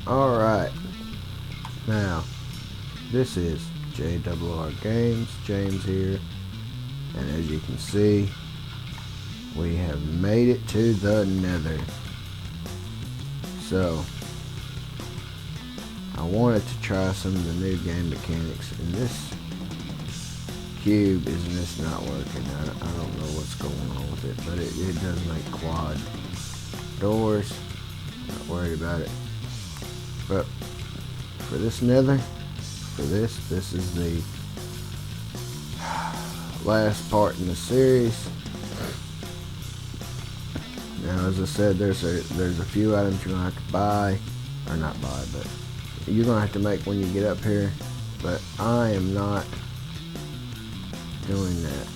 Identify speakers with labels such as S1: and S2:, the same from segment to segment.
S1: Alright, now this is JRR Games, James here, and as you can see, we have made it to the Nether. So, I wanted to try some of the new game mechanics, and this cube is just not working. I don't know what's going on with it, but it does make quad doors. Not worried about it. But for this Nether, this is the last part in the series. Now, as I said, there's a few items you're gonna have to buy, or not buy, but you're gonna have to make when you get up here. But I am not doing that.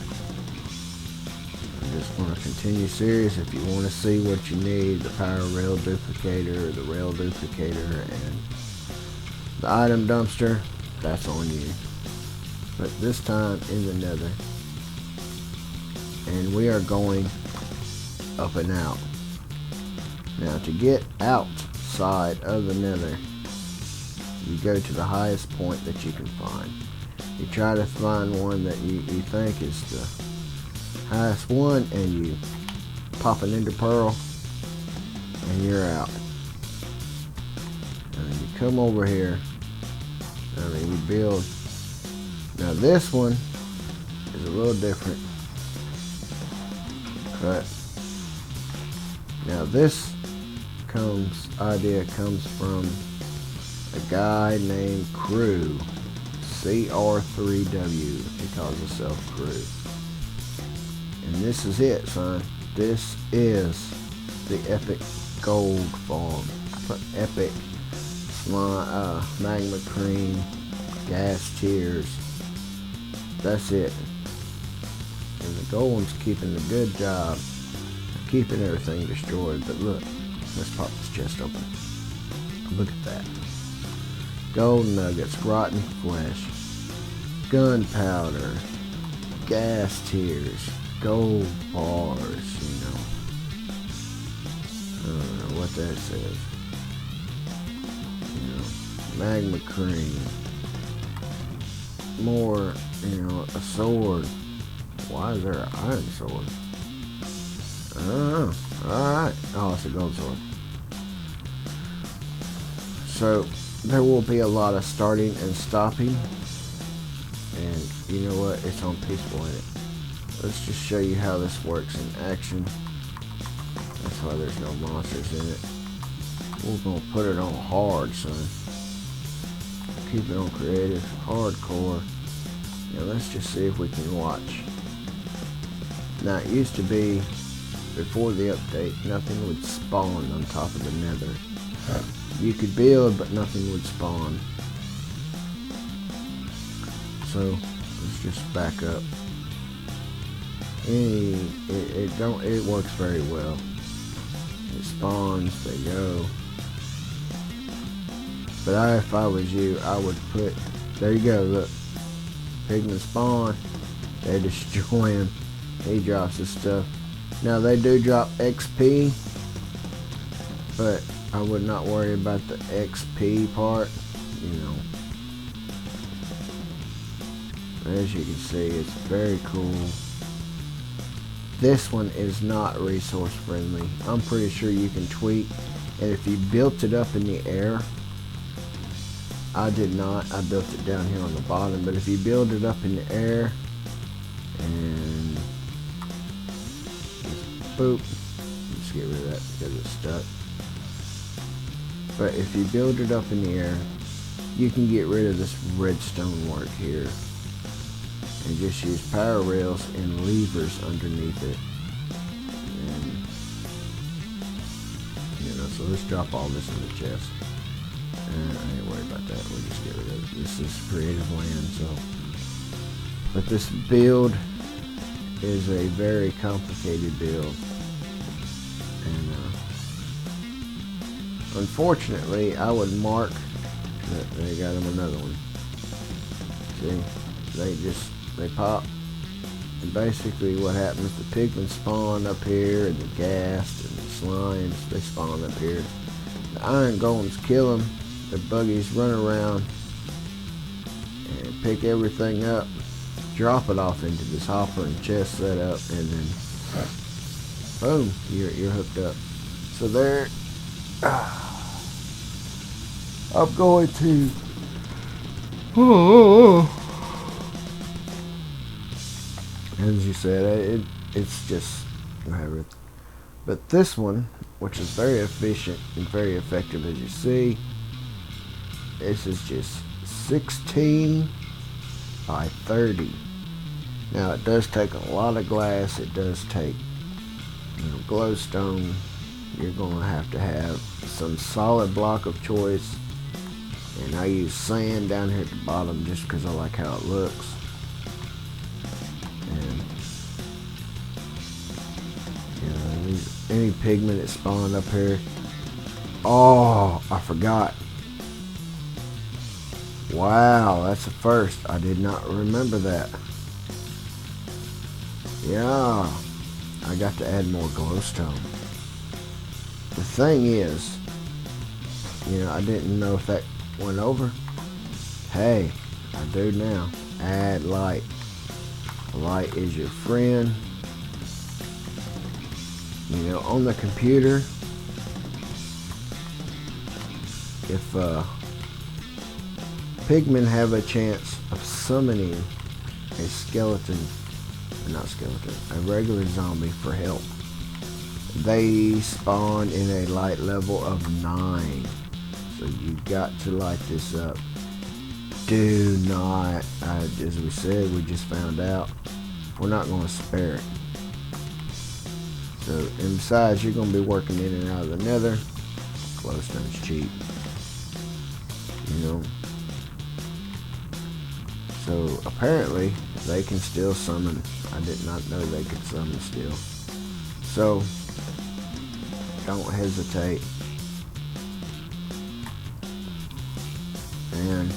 S1: I'm just gonna continue series. If you want to see what you need, the power rail duplicator, the rail duplicator, and the item dumpster, that's on you. But this time in the Nether, and we are going up and out. Now, to get outside of the Nether, you go to the highest point that you can find. You try to find one that you think is the highest one, and you pop an ender pearl, and you're out. And then you come over here, and then you build. Now this one is a little different, but now this idea comes from a guy named Crew, CR3W. He calls himself Crew. And this is it, son. This is the epic gold farm. Epic magma cream, gas tiers. That's it. And the gold one's keeping a good job of keeping everything destroyed. But look, let's pop this chest open. Look at that. Gold nuggets, rotten flesh, gunpowder, gas tiers, gold bars, you know. I don't know what that says. You know, magma cream. More, you know, a sword. Why is there an iron sword? I don't know. Alright. Oh, it's a gold sword. So, there will be a lot of starting and stopping. And you know what? It's on peaceful in it. Let's just show you how this works in action. That's why there's no monsters in it. We're going to put it on hard, son. Keep it on creative, hardcore. Now let's just see if we can watch. Now it used to be, before the update, nothing would spawn on top of the Nether. You could build, but nothing would spawn. So let's just back up. It works very well. It spawns, they go. But if I was you, I would put, there you go, look. Pigman spawn, they destroy him. He drops his stuff. Now they do drop XP, but I would not worry about the XP part, you know. As you can see, it's very cool. This one is not resource friendly. I'm pretty sure you can tweak, and if you built it up in the air, I did not. I built it down here on the bottom, but if you build it up in the air, and just boop, let's get rid of that because it's stuck. But if you build it up in the air, you can get rid of this redstone work here and just use power rails and levers underneath it. And, you know, so let's drop all this in the chest. I ain't worried about that. We'll just get rid of it. This is creative land, so. But this build is a very complicated build. And unfortunately, I would mark that they got him another one. See? They pop. And basically what happens, the pigmen spawn up here, and the ghast and the slimes, they spawn up here. The iron golems kill them, the buggies run around and pick everything up, drop it off into this hopper and chest setup, and then boom, you're hooked up. So there, I'm going to as you said, it's just whatever. But this one, which is very efficient and very effective, as you see, this is just 16 by 30. Now it does take a lot of glass. It does take, glowstone. You're going to have some solid block of choice. And I use sand down here at the bottom just because I like how it looks. And any pigment that spawned up here. Oh, I forgot. Wow, that's a first. I did not remember that. Yeah, I got to add more glowstone. The thing is, I didn't know if that went over. Hey, I do now. Add light. Light is your friend. On the computer, if pigmen have a chance of summoning a a regular zombie for help, they spawn in a light level of 9. So you've got to light this up. Do not, as we said, we just found out, we're not going to spare it. So, and besides, you're going to be working in and out of the nether. Glowstone's cheap. So, apparently, they can still summon. I did not know they could summon still. So, don't hesitate. And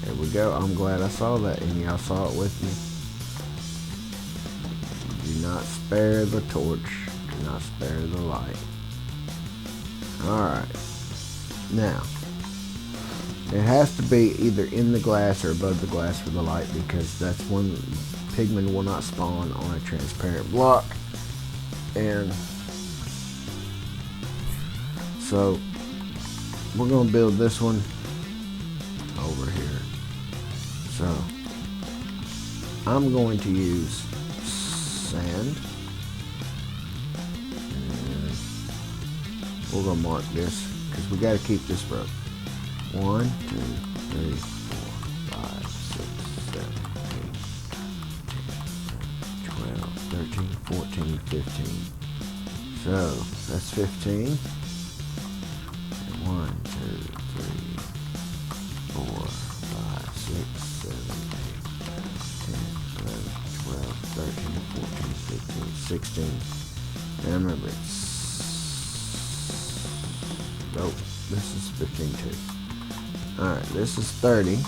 S1: there we go. I'm glad I saw that, and y'all saw it with me. Do not spare the torch. Do not spare the light. Alright. Now, it has to be either in the glass or above the glass for the light, because that's when pigmen will not spawn on a transparent block. And so we're going to build this one over here. So I'm going to use sand, and we're going to mark this because we got to keep this rope. 1, 2, 3, 4, 5, 6, 7, 8, 10, 12, 13, 14, 15. So that's 15. And 1, 2, 3, 4, 5, 6, 7, 8, 10, 11, 12, 13, 14, 15, 16. And remember, nope, this is 15 too. Alright, this is 30.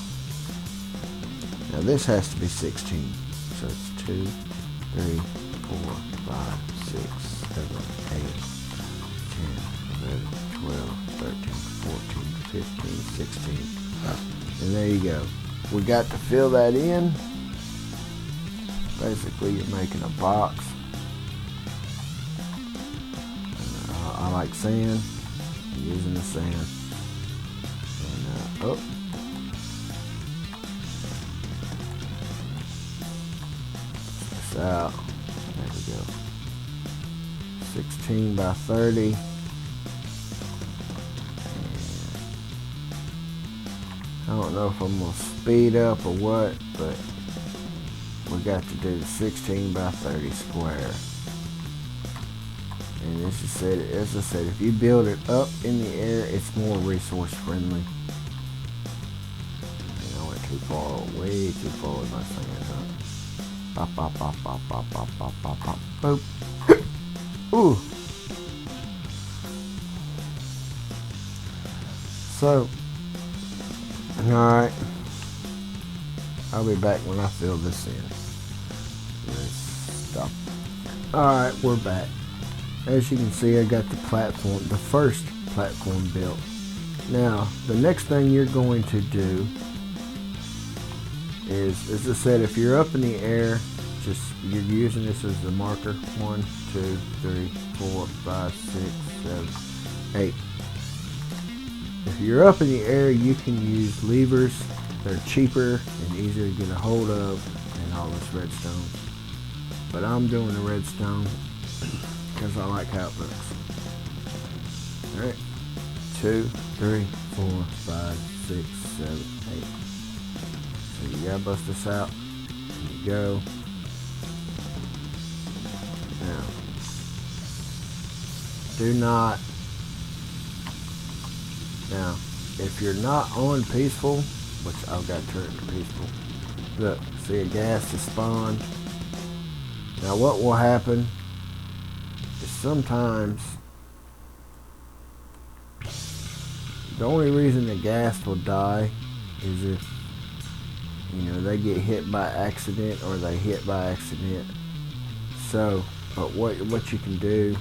S1: Now this has to be 16. So it's 2, 3, 4, 5, 6, 7, 8, 10, 11, 12, 13, 14, 15, 16. And there you go. We got to fill that in. Basically, you're making a box. I like sand. I'm using the sand. And, this out. There we go. 16 by 30. I don't know if I'm going to speed up or what, but we got to do the 16 by 30 square. And as I said, if you build it up in the air, it's more resource friendly. And I went too far, way too far with my fingers up. Pop, pop, pop, pop, pop, pop, pop, pop, pop, boop. Ooh. So, alright. I'll be back when I fill this in. Let's stop. Alright, we're back. As you can see, I got the platform, the first platform built. Now, the next thing you're going to do is, as I said, if you're up in the air, just you're using this as a marker. 1, 2, 3, 4, 5, 6, 7, 8. If you're up in the air, you can use levers. They're cheaper and easier to get a hold of than all this redstone. But I'm doing the redstone because I like how it looks. Alright. 2, 3, 4, 5, 6, 7, 8. So you gotta bust this out. There you go. Now, do not. Now, if you're not on peaceful, which I've got to turn it to peaceful. Look, see a gas has spawned. Now what will happen is sometimes the only reason the gas will die is if, you know, they get hit by accident or they hit by accident. So, but what you can do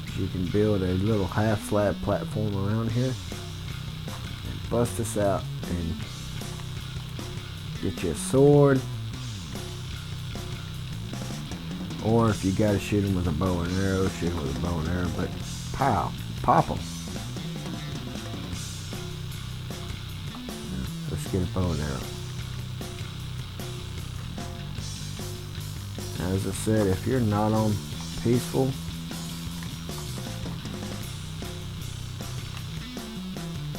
S1: is you can build a little half slab platform around here and bust this out and get you a sword, or if you gotta shoot them with a bow and arrow, shoot them with a bow and arrow, but pow, pop them. Let's get a bow and arrow. Now, as I said, if you're not on peaceful,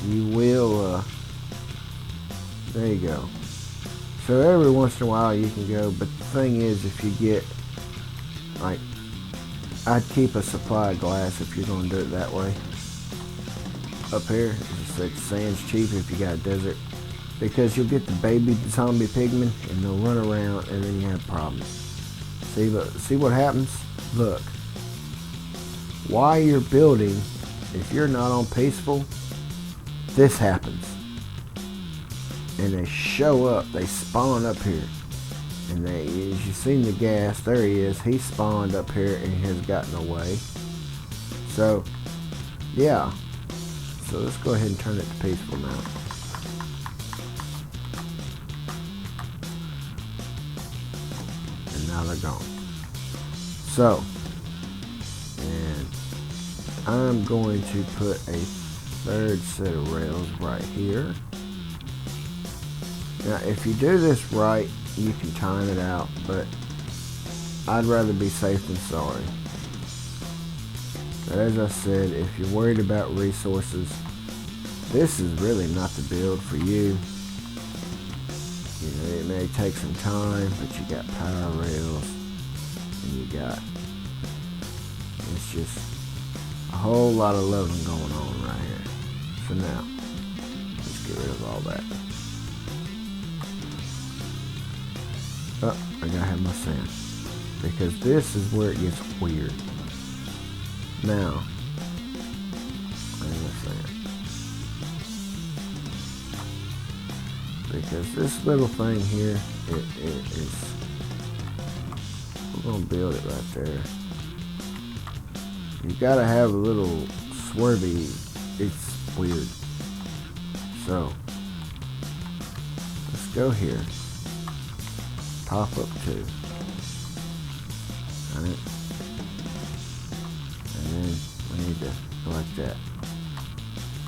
S1: you will, there you go. So every once in a while you can go, but the thing is, if you get, like, I'd keep a supply of glass if you're going to do it that way. Up here, as I said, sand's cheap if you got a desert, because you'll get the baby zombie pigmen and they'll run around and then you have problems. See what happens? Look, while you're building, if you're not on peaceful, this happens. And they show up, they spawn up here. And they, as you've seen the gas, there he is, he spawned up here and has gotten away. So, yeah. So let's go ahead and turn it to peaceful now. And now they're gone. So, and I'm going to put a third set of rails right here. Now, if you do this right, you can time it out, but I'd rather be safe than sorry. But as I said, if you're worried about resources, this is really not the build for you. You know, it may take some time, but you got power rails, and you got, it's just a whole lot of loving going on right here. So now, let's get rid of all that. Oh, I gotta have my sand, because this is where it gets weird. Now, I have my sand, because this little thing here, it is, we're gonna build it right there. You gotta have a little swervy, it's weird. So, let's go here. Pop up 2. Alright. And then we need to go like that.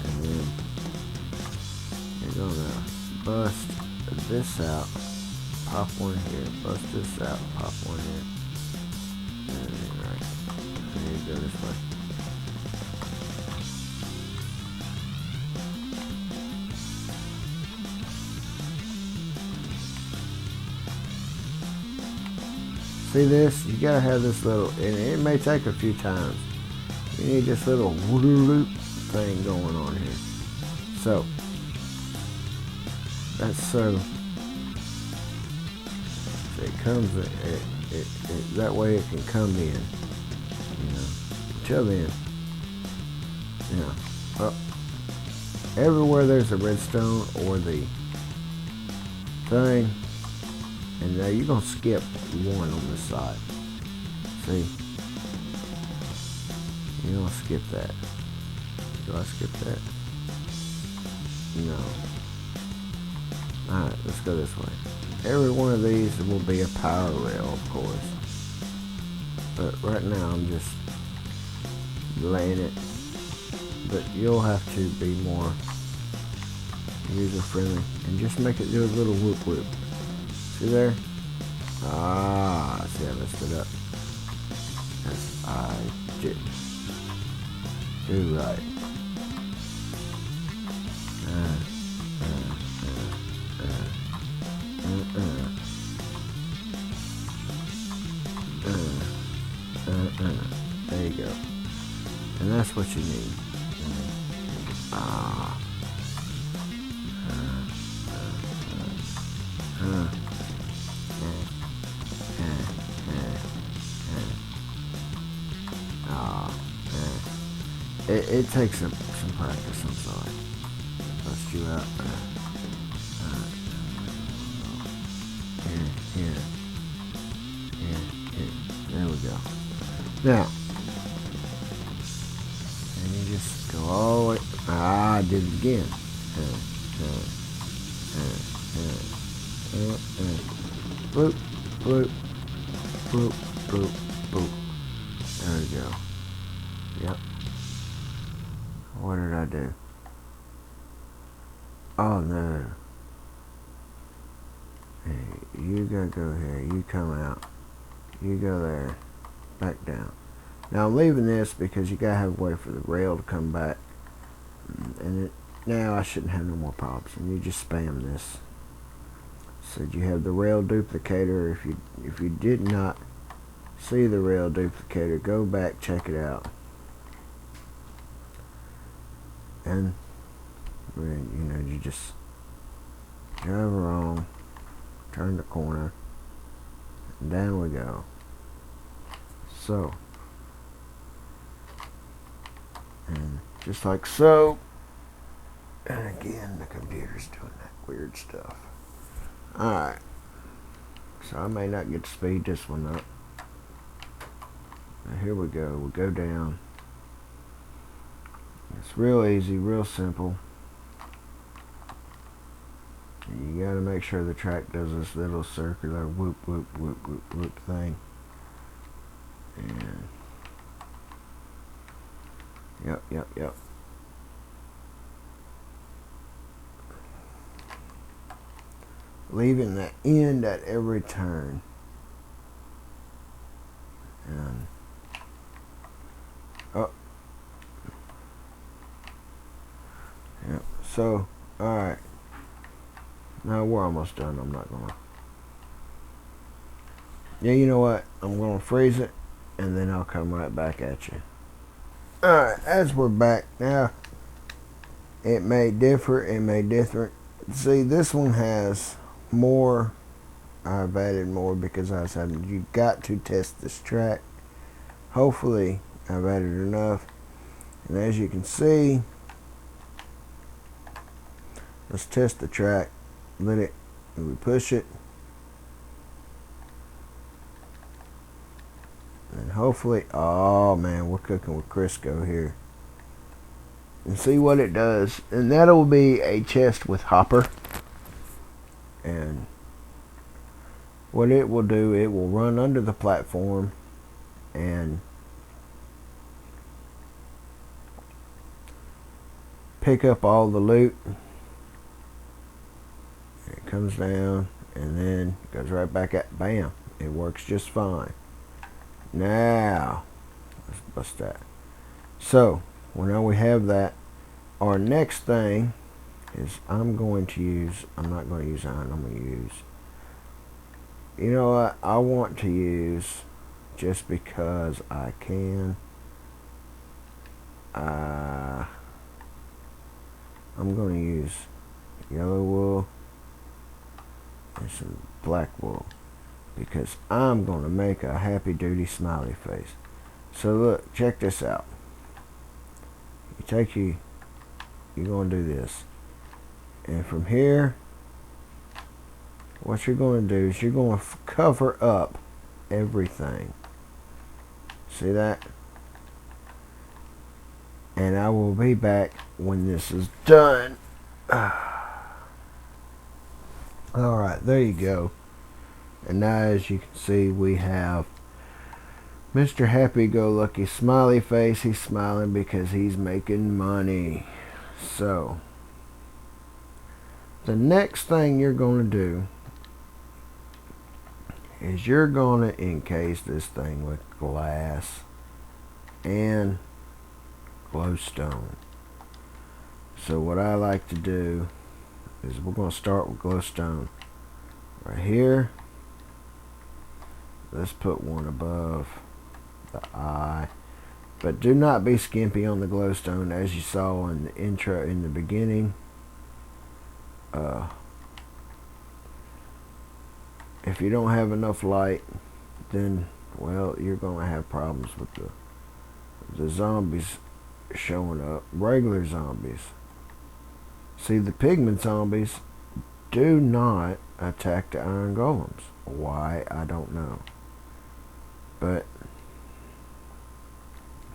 S1: And then you're gonna bust this out, pop one here, bust this out, pop one here. And then right. And you go this way. See this? You gotta have this little, and it may take a few times. You need this little loop thing going on here. So, that's so it comes, that way it can come in. You know, shove in. You know, well, everywhere there's a redstone or the thing, and now you're going to skip one on this side. See? You're going to skip that. Do I skip that? No. Alright, let's go this way. Every one of these will be a power rail, of course. But right now I'm just laying it. But you'll have to be more user friendly and just make it do a little whoop whoop. See there? Ah, see I messed it up. Because I didn't do right. There you go. And that's what you need. Ah. It takes some practice, I'm sorry. Bust you out. Here. There we go. Now, and you just go all the way. Ah, I did it again. Bloop, bloop, bloop, bloop, bloop. There we go. Yep. What did I do? Oh no. Hey, you gotta go here. You come out. You go there. Back down. Now I'm leaving this because you gotta have a way for the rail to come back. And now I shouldn't have no more problems. And you just spam this. So you have the rail duplicator. If you did not see the rail duplicator, go back, check it out. And you just drive along, turn the corner, and down we go. So, and just like so. And again, the computer's doing that weird stuff. Alright, so I may not get to speed this one up. Now here we go. We go down. It's real easy, real simple. And you gotta make sure the track does this little circular whoop whoop whoop whoop whoop thing. And yep. Leaving the end at every turn. And yep. So, alright. Now we're almost done. I'm not gonna. Yeah, you know what? I'm gonna freeze it and then I'll come right back at you. Alright, as we're back now, it may differ, it may differ. See, this one has more. I've added more because I was having, you got to test this track. Hopefully I've added enough. And as you can see, let's test the track. Let it, and we push it. And hopefully, oh man, we're cooking with Crisco here. And see what it does. And that'll be a chest with hopper. And what it will do, it will run under the platform and pick up all the loot. It comes down and then goes right back at, bam, it works just fine. Now let's bust that. So well, now we have that. Our next thing is I'm not going to use iron. I'm going to use, you know what, I want to use, just because I can, I'm going to use yellow wool and some black wool, because I'm going to make a happy duty smiley face. So look, check this out. You're going to do this, and from here what you're going to do is you're going to cover up everything. See that? And I will be back when this is done. Alright, there you go. And now as you can see, we have Mr. Happy-Go-Lucky Smiley Face. He's smiling because he's making money. So, the next thing you're going to do is you're going to encase this thing with glass and glowstone. So what I like to do is we're going to start with glowstone right here. Let's put one above the eye, but do not be skimpy on the glowstone, as you saw in the intro in the beginning. If you don't have enough light, then well, you're going to have problems with the zombies showing up. Regular zombies. See, the pigment zombies do not attack the iron golems. Why, I don't know. But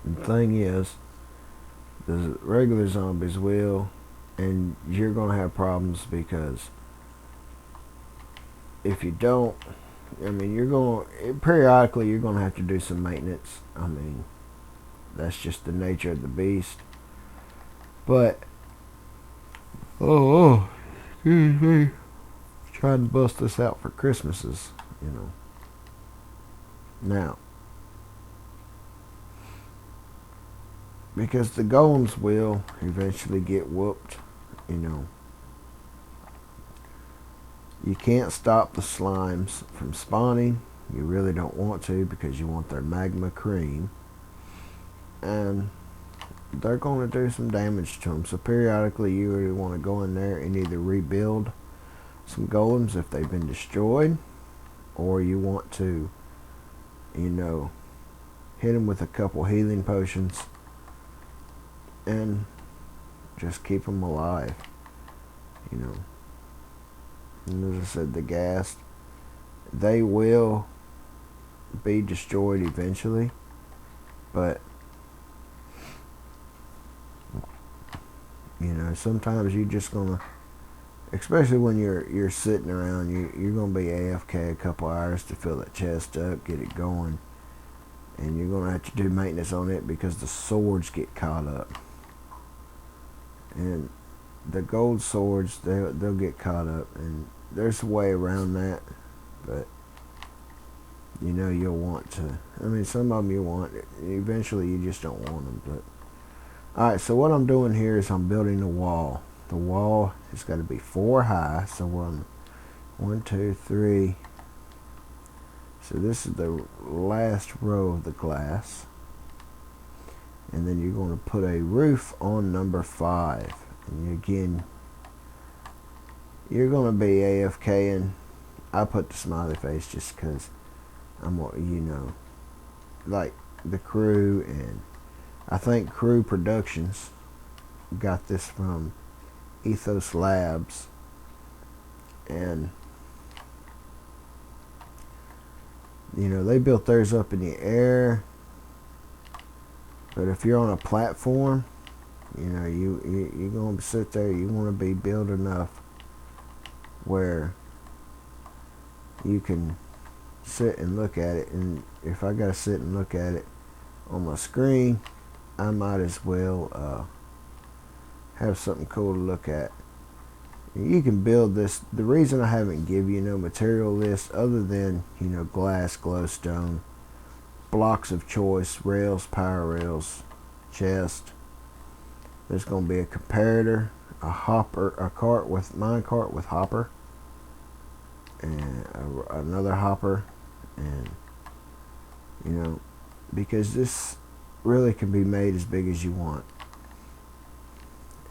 S1: the thing is, the regular zombies will, and you're going to have problems because if you don't, I mean, periodically you're going to have to do some maintenance. I mean, that's just the nature of the beast. But, excuse me, trying to bust this out for Christmases, you know. Now, because the golems will eventually get whooped, you know. You can't stop the slimes from spawning. You really don't want to, because you want their magma cream. And they're going to do some damage to them. So periodically you really want to go in there and either rebuild some golems if they've been destroyed, or you want to, you know, hit them with a couple healing potions and just keep them alive, you know. And as I said, the ghast, they will be destroyed eventually, but you know, sometimes you just gonna, especially when you're sitting around, you're gonna be AFK a couple hours to fill that chest up, get it going, and you're gonna have to do maintenance on it because the swords get caught up, and the gold swords, they'll get caught up, and there's a way around that, but you know, you'll want to, I mean, some of them you want, eventually you just don't want them. But alright, so what I'm doing here is I'm building a wall. The wall has got to be 4 high, so we're on 1, 2, 3. So this is the last row of the glass, and then you're going to put a roof on number 5. And again, you're going to be AFK, and I put the smiley face just because I'm, you know, like the crew, and I think Crew Productions got this from Ethos Labs, and you know, they built theirs up in the air, but if you're on a platform, you know, you're going to sit there, you want to be built enough where you can sit and look at it. And if I gotta sit and look at it on my screen, I might as well have something cool to look at. You can build this. The reason I haven't given you no material list other than, you know, glass, glowstone, blocks of choice, rails, power rails, chest. There's going to be a comparator, a hopper, a cart with minecart with hopper, and another hopper, and you know, because this really can be made as big as you want.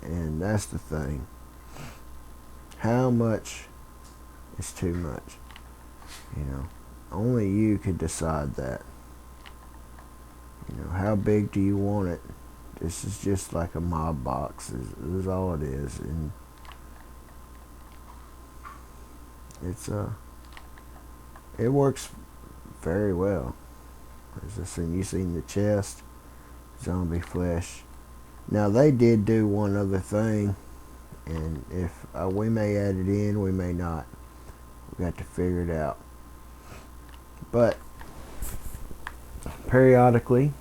S1: And that's the thing. How much is too much? You know, only you can decide that. You know, how big do you want it? This is just like a mob box, is all it is. And it's it works very well. As I said, you seen the chest, zombie flesh. Now they did do one other thing. and if we may add it in, we may not. We got to figure it out. But periodically,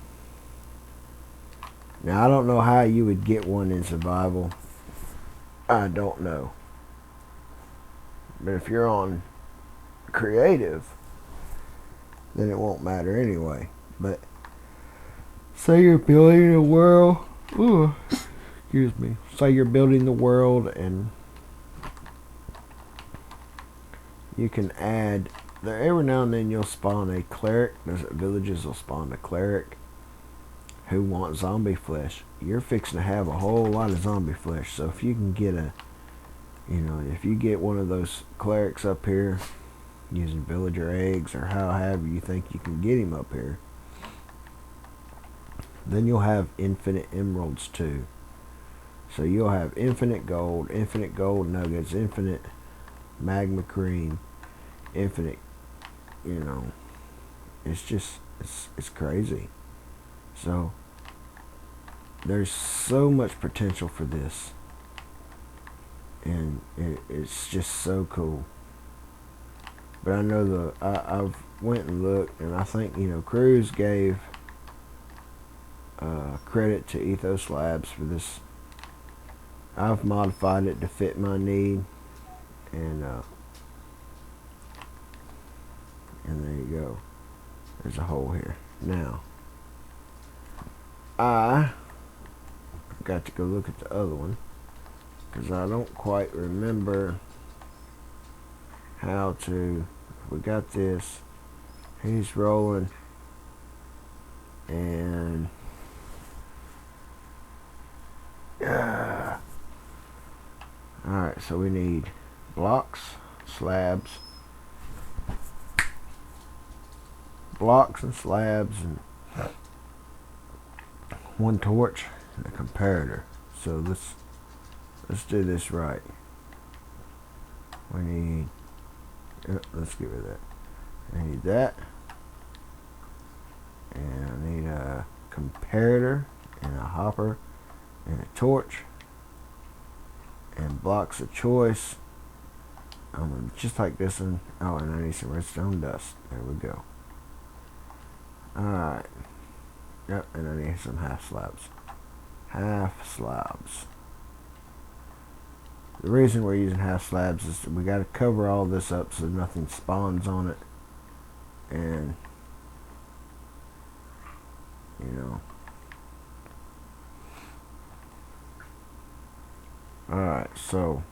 S1: now I don't know how you would get one in survival. I don't know. But if you're on creative, then it won't matter anyway. But say you're building a world. Ooh, excuse me. Say you're building the world and you can add there. Every now and then you'll spawn a cleric. There's villages will spawn a cleric who wants zombie flesh. You're fixing to have a whole lot of zombie flesh. So if you can get if you get one of those clerics up here using villager eggs or however you think you can get him up here, then you'll have infinite emeralds too. So you'll have infinite gold nuggets, infinite magma cream, infinite, it's crazy. So there's so much potential for this, and it's just so cool. But I know I've went and looked, and I think Cruz gave credit to Ethos Labs for this. I've modified it to fit my need, and there you go. There's a hole here. Now I got to go look at the other one because I don't quite remember how to. We got this. He's rolling, and alright, so we need blocks, slabs, and slabs, and one torch and a comparator. So let's do this right. We need, let's get rid of that. I need that, and I need a comparator and a hopper and a torch and blocks of choice. Just like this one. Oh, and I need some redstone dust. There we go. Alright. Yep, and I need some half slabs. The reason we're using half slabs is we got to cover all this up so nothing spawns on it. And alright, so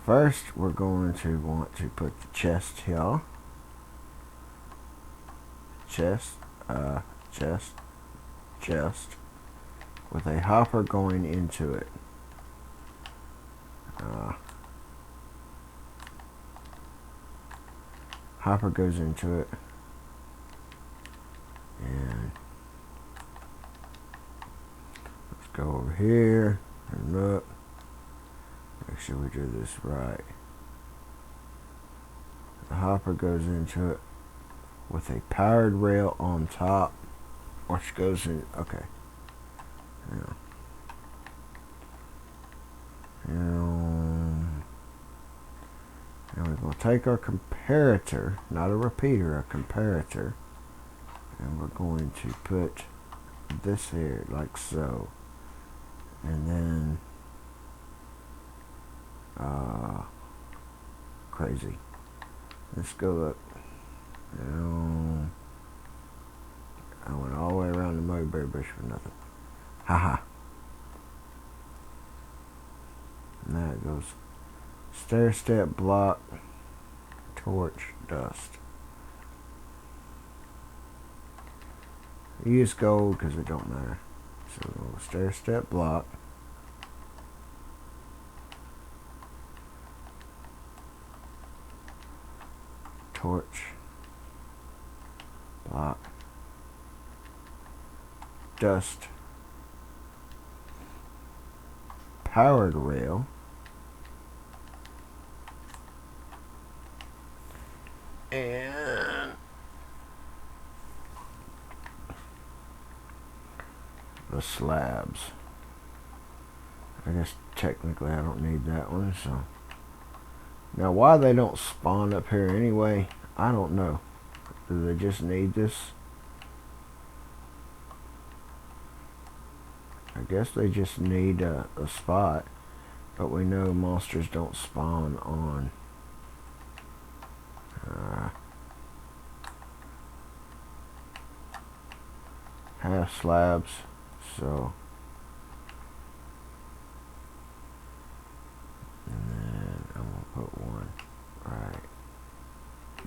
S1: first we're going to want to put the chest here. Chest with a hopper going into it. Hopper goes into it, and let's go over here and look. Make sure we do this right. The hopper goes into it with a powered rail on top, which goes in. Okay. And we're going to take our comparator, not a repeater, a comparator, and we're going to put this here like so, and then crazy. Let's go look. I went all the way around the mulberry bush for nothing. Haha. And there it goes. Stair step, block, torch, dust. Use gold because it don't matter. So stair step, block. Torch, block, dust, powered rail, and the slabs. I guess technically I don't need that one, so. Now why they don't spawn up here anyway, I don't know. Do they just need this? I guess they just need a spot. But we know monsters don't spawn on half slabs, so. And then I'm gonna put one right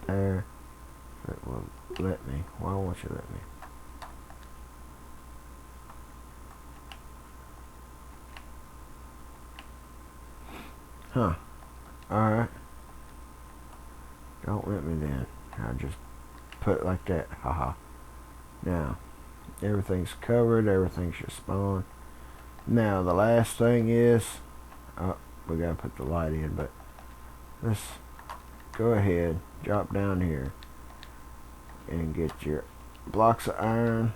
S1: there. If it will let me. Why won't you let me? Huh. Alright. Don't let me then. I'll just put it like that. Haha. Now, everything's covered. Everything should spawn. Now, the last thing is... Oh, we gotta put the light in, but... Let's go ahead. Drop down here. And get your blocks of iron.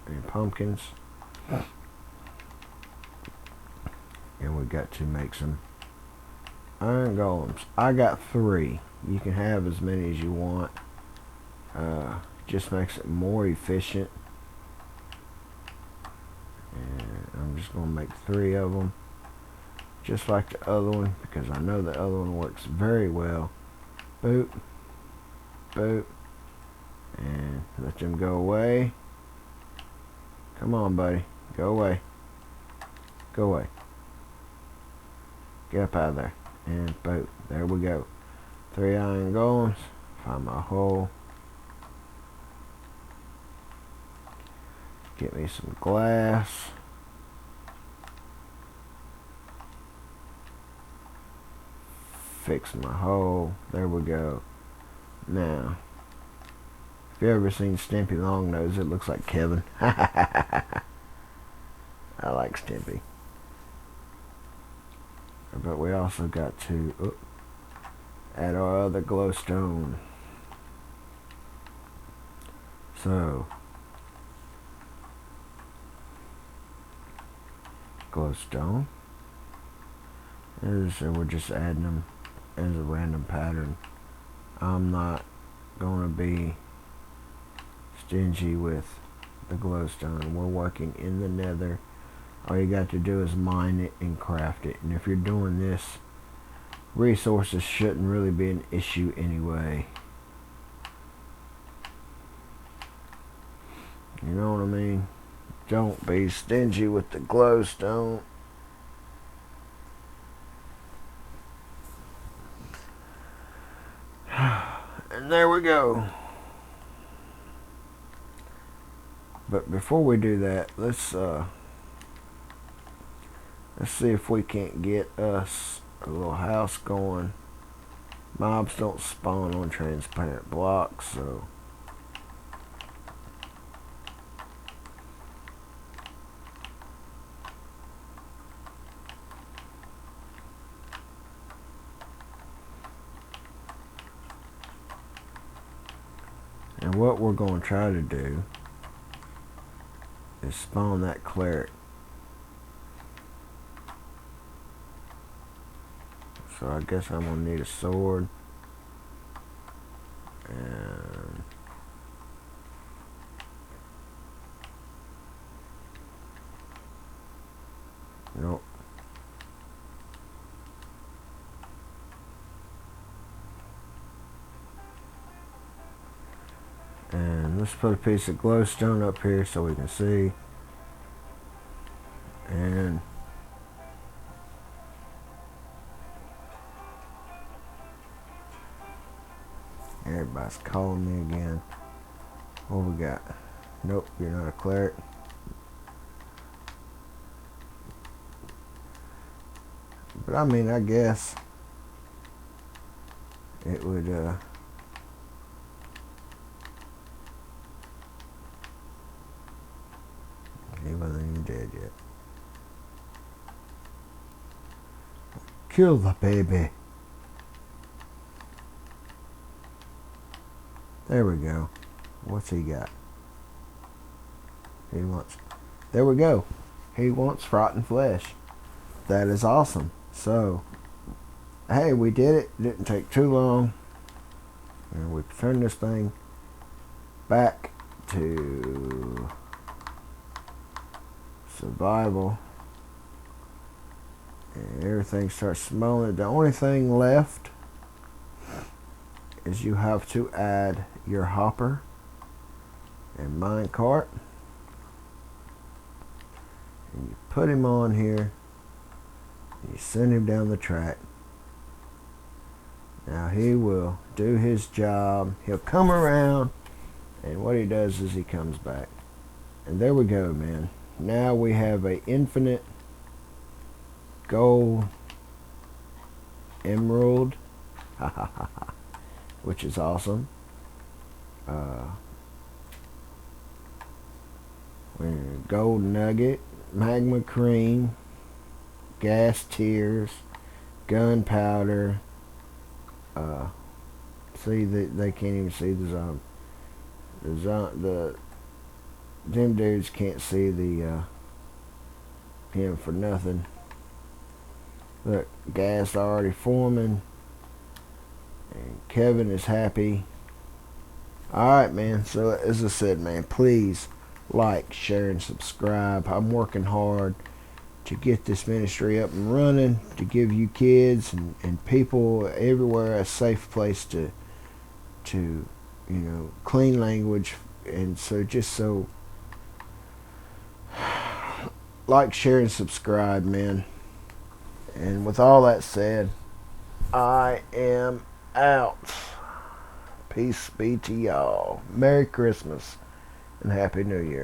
S1: And pumpkins. And we got to make some iron golems. I got 3. You can have as many as you want. Just makes it more efficient. And I'm just going to make 3 of them. Just like the other one. Because I know the other one works very well. Boop. Boop. And let them go away. Come on, buddy. Go away. Go away. Get up out of there. And boom. There we go. 3 iron golems. Find my hole. Get me some glass. Fix my hole. There we go. Now, if you ever seen Stimpy Longnose, it looks like Kevin. I like Stimpy. But we also got to add our other glowstone. So, glowstone. So we're just adding them as a random pattern. I'm not going to be stingy with the glowstone. We're working in the nether. All you got to do is mine it and craft it. And if you're doing this, resources shouldn't really be an issue anyway. You know what I mean? Don't be stingy with the glowstone. And there we go. But before we do that, let's see if we can't get us a little house going. Mobs don't spawn on transparent blocks, so and what we're going to try to do is spawn that cleric. So I guess I'm going to need a sword. And nope. And let's put a piece of glowstone up here so we can see. And everybody's calling me again. What we got? Nope, you're not a cleric. But I mean, I guess it would he wasn't even dead yet. Kill the baby. There we go. What's he got? He wants... There we go. He wants rotten flesh. that is awesome. So, hey, we did it. It didn't take too long. And we turn this thing back to survival. And everything starts smelling. The only thing left is you have to add your hopper and minecart. And you put him on here. And you send him down the track. Now he will do his job. He'll come around, and what he does is he comes back. And there we go, man. Now we have a infinite gold emerald, which is awesome. Gold nugget, magma cream, gas tears, gunpowder. See, they can't even see the them dudes can't see the him for nothing. Look, gas already forming, and Kevin is happy. Alright, man, so as I said, man, please like, share, and subscribe. I'm working hard to get this ministry up and running, to give you kids and people everywhere a safe place to clean language. And so like, share, and subscribe, man. And with all that said, I am out. Peace be to y'all. Merry Christmas and Happy New Year.